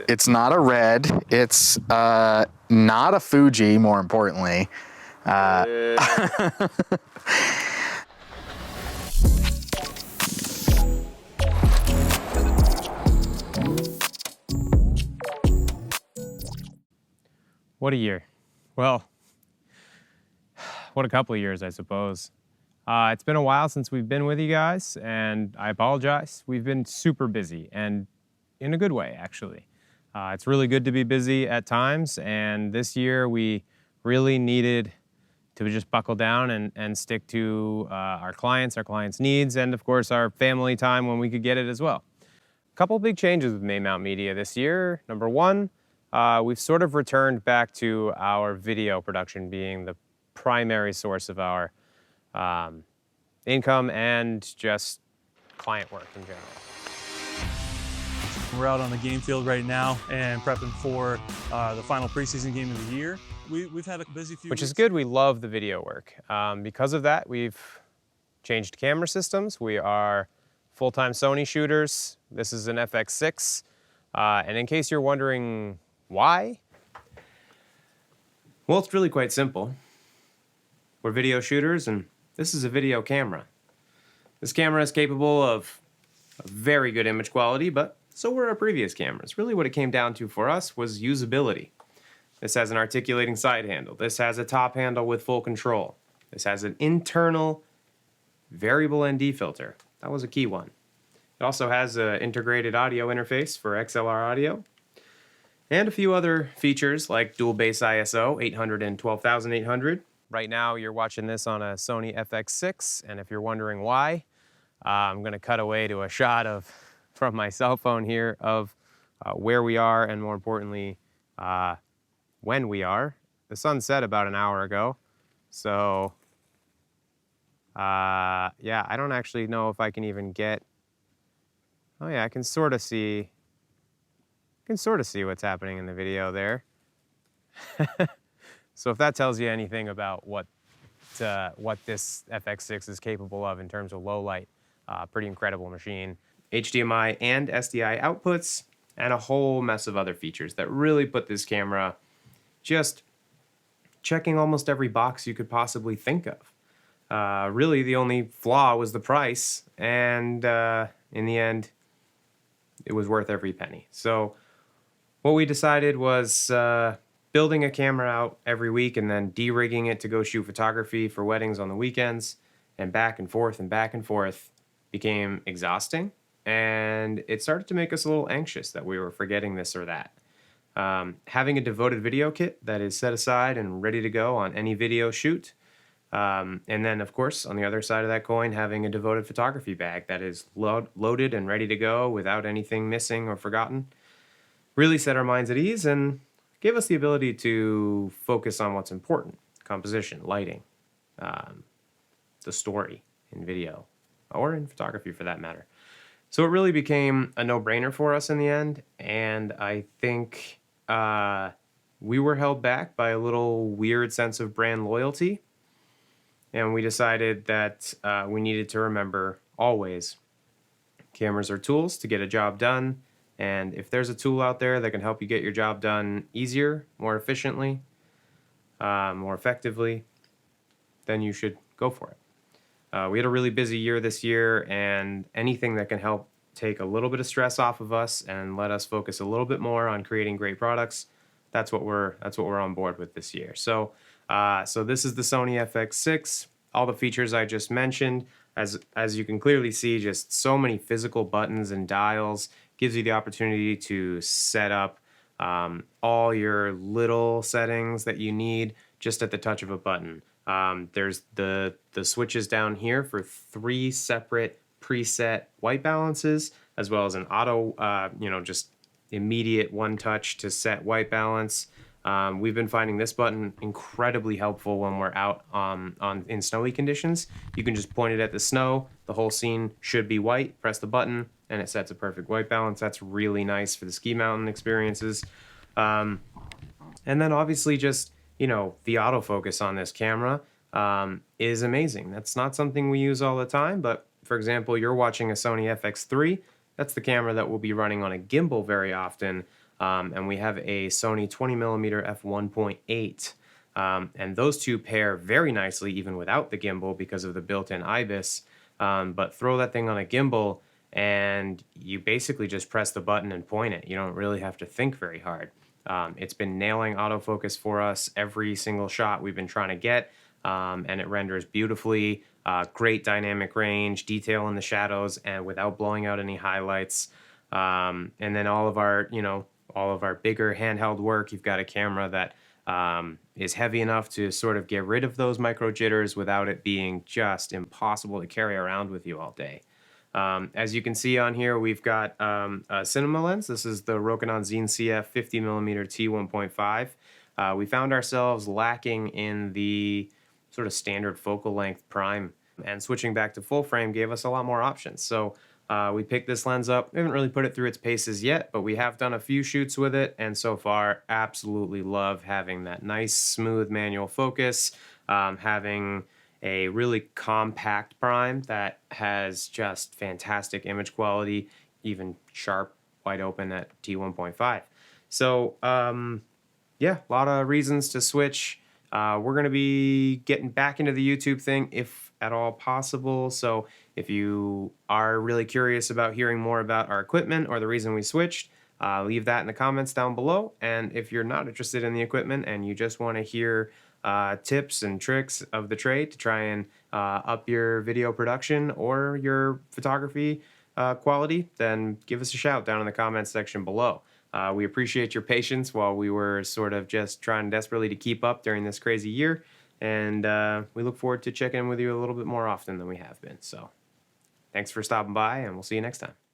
It's not a Red. It's not a Fuji, more importantly. What a year. Well, what a couple of years, I suppose. It's been a while since we've been with you guys, and I apologize. We've been super busy, and in a good way, actually. It's really good to be busy at times, and this year we really needed to just buckle down and stick to our clients' needs, and of course our family time when we could get it as well. A couple big changes with Maymount Media this year. Number one, we've sort of returned back to our video production being the primary source of our income and just client work in general. We're out on the game field right now and prepping for the final preseason game of the year. We've had a busy few Which weeks. is good. We love the video work. Because of that, we've changed camera systems. We are full-time Sony shooters. This is an FX6. And in case you're wondering why, well, it's really quite simple. We're video shooters, and this is a video camera. This camera is capable of a very good image quality, but so were our previous cameras. Really what it came down to for us was usability. This has an articulating side handle. This has a top handle with full control. This has an internal variable ND filter. That was a key one. It also has an integrated audio interface for XLR audio, and a few other features like dual bass ISO, 800 and 12,800. Right now you're watching this on a Sony FX6, and if you're wondering why, I'm gonna cut away to a shot from my cell phone here of where we are, and more importantly, when we are. The sun set about an hour ago, so yeah, I don't actually know if I can even get, oh yeah, I can sort of see what's happening in the video there. So if that tells you anything about what this FX6 is capable of in terms of low light, pretty incredible machine. HDMI and SDI outputs, and a whole mess of other features that really put this camera just checking almost every box you could possibly think of. Really, the only flaw was the price, and in the end, it was worth every penny. So what we decided was building a camera out every week and then de-rigging it to go shoot photography for weddings on the weekends, and back and forth became exhausting, and it started to make us a little anxious that we were forgetting this or that. Having a devoted video kit that is set aside and ready to go on any video shoot, and then of course on the other side of that coin, having a devoted photography bag that is loaded and ready to go without anything missing or forgotten, really set our minds at ease and gave us the ability to focus on what's important: composition, lighting, the story in video, or in photography for that matter. So it really became a no-brainer for us in the end, and I think we were held back by a little weird sense of brand loyalty, and we decided that we needed to remember always, cameras are tools to get a job done, and if there's a tool out there that can help you get your job done easier, more efficiently, more effectively, then you should go for it. We had a really busy year this year, and anything that can help take a little bit of stress off of us and let us focus a little bit more on creating great products, that's what we're on board with this year. So this is the Sony FX6. All the features I just mentioned, as you can clearly see, just so many physical buttons and dials, gives you the opportunity to set up all your little settings that you need just at the touch of a button. There's the switches down here for 3 separate preset white balances, as well as an auto, just immediate one touch to set white balance. We've been finding this button incredibly helpful when we're out in snowy conditions. You can just point it at the snow, the whole scene should be white, press the button, and it sets a perfect white balance. That's really nice for the ski mountain experiences. And then obviously just, the autofocus on this camera is amazing. That's not something we use all the time, but for example, you're watching a Sony FX3. That's the camera that will be running on a gimbal very often. and we have a Sony 20mm f1.8. And those two pair very nicely even without the gimbal because of the built-in IBIS. But throw that thing on a gimbal and you basically just press the button and point it. You don't really have to think very hard. It's been nailing autofocus for us every single shot we've been trying to get, and it renders beautifully. Great dynamic range, detail in the shadows, and without blowing out any highlights. And then all of our bigger handheld work, you've got a camera that is heavy enough to sort of get rid of those micro jitters without it being just impossible to carry around with you all day. As you can see on here, we've got a cinema lens. This is the Rokinon Zine CF 50mm t1.5. We found ourselves lacking in the sort of standard focal length prime, and switching back to full frame gave us a lot more options. So we picked this lens up. We haven't really put it through its paces yet, but we have done a few shoots with it, and so far absolutely love having that nice smooth manual focus, having a really compact prime that has just fantastic image quality, even sharp, wide open at t1.5. So yeah, a lot of reasons to switch. We're going to be getting back into the YouTube thing if at all possible. So if you are really curious about hearing more about our equipment or the reason we switched, leave that in the comments down below. And if you're not interested in the equipment and you just want to hear tips and tricks of the trade to try and up your video production or your photography quality, then give us a shout down in the comments section below. We appreciate your patience while we were sort of just trying desperately to keep up during this crazy year, and we look forward to checking in with you a little bit more often than we have been. So thanks for stopping by, and we'll see you next time.